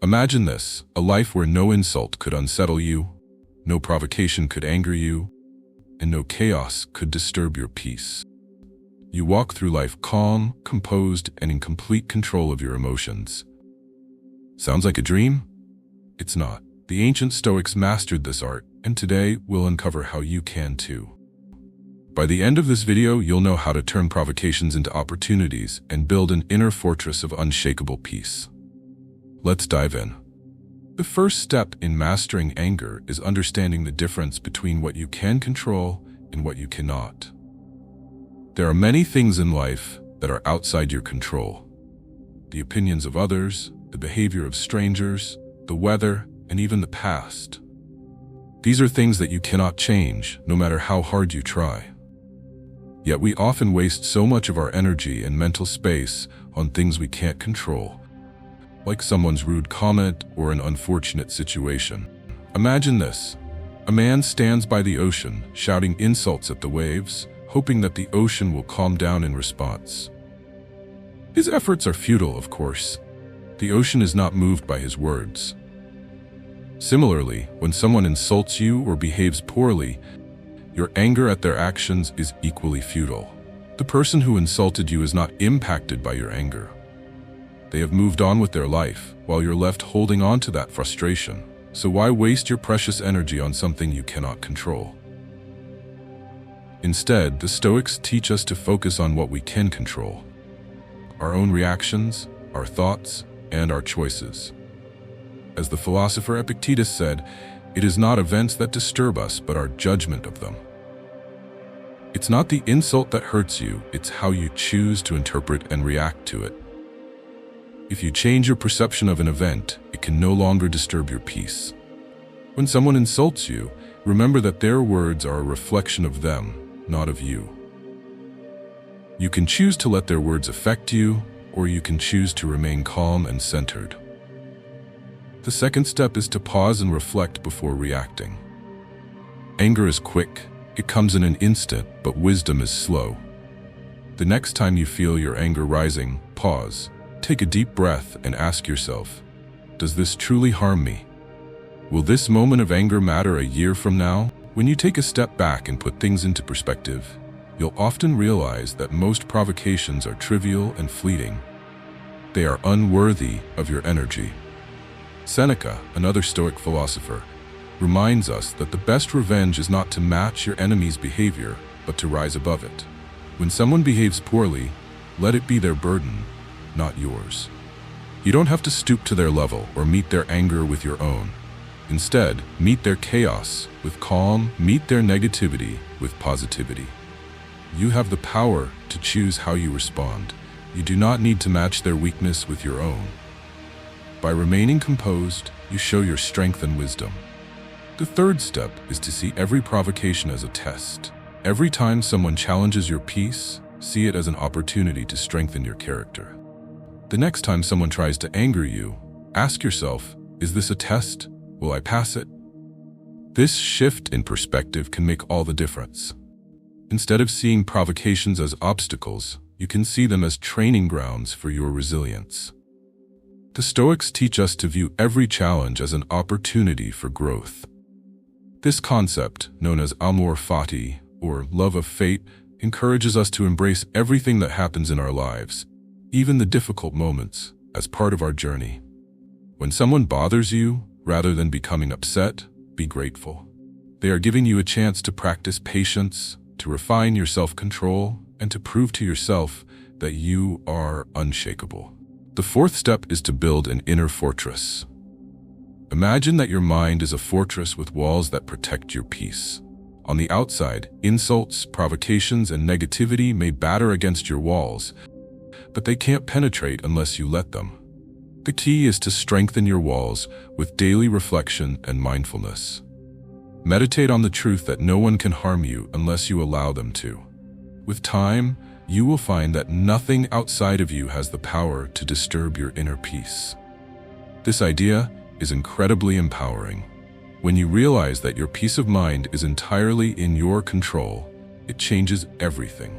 Imagine this, a life where no insult could unsettle you, no provocation could anger you, and no chaos could disturb your peace. You walk through life calm, composed, and in complete control of your emotions. Sounds like a dream? It's not. The ancient Stoics mastered this art, and today we'll uncover how you can too. By the end of this video, you'll know how to turn provocations into opportunities and build an inner fortress of unshakable peace. Let's dive in. The first step in mastering anger is understanding the difference between what you can control and what you cannot. There are many things in life that are outside your control. The opinions of others, the behavior of strangers, the weather, and even the past. These are things that you cannot change, no matter how hard you try. Yet we often waste so much of our energy and mental space on things we can't control, like someone's rude comment or an unfortunate situation. Imagine this. A man stands by the ocean, shouting insults at the waves, hoping that the ocean will calm down in response. His efforts are futile, of course. The ocean is not moved by his words. Similarly, when someone insults you or behaves poorly, your anger at their actions is equally futile. The person who insulted you is not impacted by your anger. They have moved on with their life, while you're left holding on to that frustration. So why waste your precious energy on something you cannot control? Instead, the Stoics teach us to focus on what we can control: our own reactions, our thoughts, and our choices. As the philosopher Epictetus said, it is not events that disturb us, but our judgment of them. It's not the insult that hurts you, it's how you choose to interpret and react to it. If you change your perception of an event, it can no longer disturb your peace. When someone insults you, remember that their words are a reflection of them, not of you. You can choose to let their words affect you, or you can choose to remain calm and centered. The second step is to pause and reflect before reacting. Anger is quick. It comes in an instant, but wisdom is slow. The next time you feel your anger rising, pause. Take a deep breath and ask yourself, does this truly harm me? Will this moment of anger matter a year from now? When you take a step back and put things into perspective, you'll often realize that most provocations are trivial and fleeting. They are unworthy of your energy. Seneca, another Stoic philosopher, reminds us that the best revenge is not to match your enemy's behavior, but to rise above it. When someone behaves poorly, let it be their burden, not yours. You don't have to stoop to their level or meet their anger with your own. Instead, meet their chaos with calm, meet their negativity with positivity. You have the power to choose how you respond. You do not need to match their weakness with your own. By remaining composed, you show your strength and wisdom. The third step is to see every provocation as a test. Every time someone challenges your peace, see it as an opportunity to strengthen your character. The next time someone tries to anger you, ask yourself, is this a test? Will I pass it? This shift in perspective can make all the difference. Instead of seeing provocations as obstacles, you can see them as training grounds for your resilience. The Stoics teach us to view every challenge as an opportunity for growth. This concept, known as amor fati, or love of fate, encourages us to embrace everything that happens in our lives, even the difficult moments, as part of our journey. When someone bothers you, rather than becoming upset, be grateful. They are giving you a chance to practice patience, to refine your self-control, and to prove to yourself that you are unshakable. The fourth step is to build an inner fortress. Imagine that your mind is a fortress with walls that protect your peace. On the outside, insults, provocations, and negativity may batter against your walls, but they can't penetrate unless you let them. The key is to strengthen your walls with daily reflection and mindfulness. Meditate on the truth that no one can harm you unless you allow them to. With time, you will find that nothing outside of you has the power to disturb your inner peace. This idea is incredibly empowering. When you realize that your peace of mind is entirely in your control, it changes everything.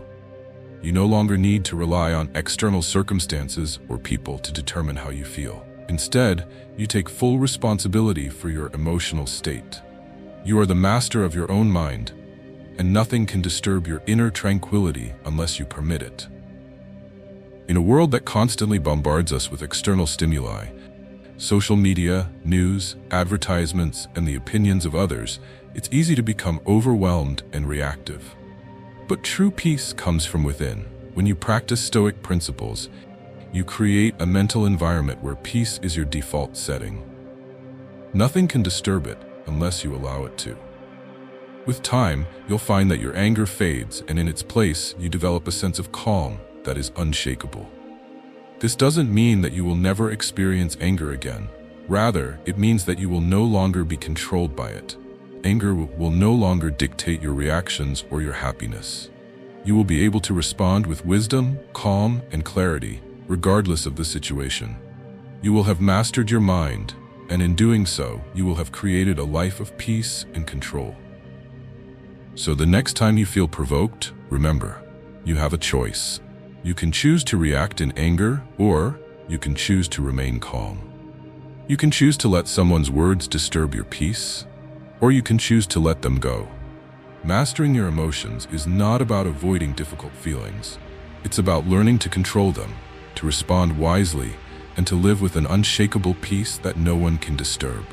You no longer need to rely on external circumstances or people to determine how you feel. Instead, you take full responsibility for your emotional state. You are the master of your own mind, and nothing can disturb your inner tranquility unless you permit it. In a world that constantly bombards us with external stimuli, social media, news, advertisements, and the opinions of others, it's easy to become overwhelmed and reactive. But true peace comes from within. When you practice Stoic principles, you create a mental environment where peace is your default setting. Nothing can disturb it unless you allow it to. With time, you'll find that your anger fades, and in its place, you develop a sense of calm that is unshakable. This doesn't mean that you will never experience anger again. Rather, it means that you will no longer be controlled by it. Anger will no longer dictate your reactions or your happiness. You will be able to respond with wisdom, calm, and clarity, regardless of the situation. You will have mastered your mind, and in doing so, you will have created a life of peace and control. So the next time you feel provoked, remember, you have a choice. You can choose to react in anger, or you can choose to remain calm. You can choose to let someone's words disturb your peace, or you can choose to let them go. Mastering your emotions is not about avoiding difficult feelings. It's about learning to control them, to respond wisely, and to live with an unshakable peace that no one can disturb.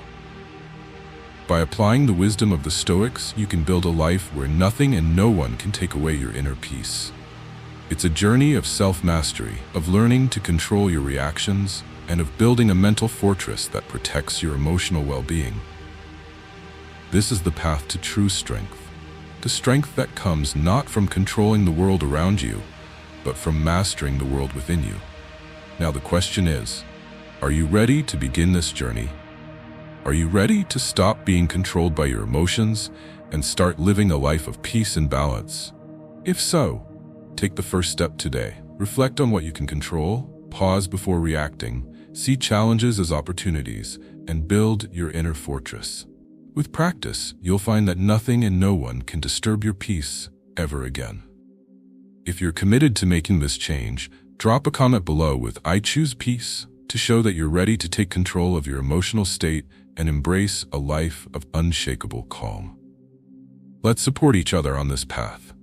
By applying the wisdom of the Stoics, you can build a life where nothing and no one can take away your inner peace. It's a journey of self-mastery, of learning to control your reactions, and of building a mental fortress that protects your emotional well-being. This is the path to true strength, the strength that comes not from controlling the world around you, but from mastering the world within you. Now the question is, are you ready to begin this journey? Are you ready to stop being controlled by your emotions and start living a life of peace and balance? If so, take the first step today. Reflect on what you can control, pause before reacting, see challenges as opportunities, and build your inner fortress. With practice, you'll find that nothing and no one can disturb your peace ever again. If you're committed to making this change, drop a comment below with "I choose peace" to show that you're ready to take control of your emotional state and embrace a life of unshakable calm. Let's support each other on this path.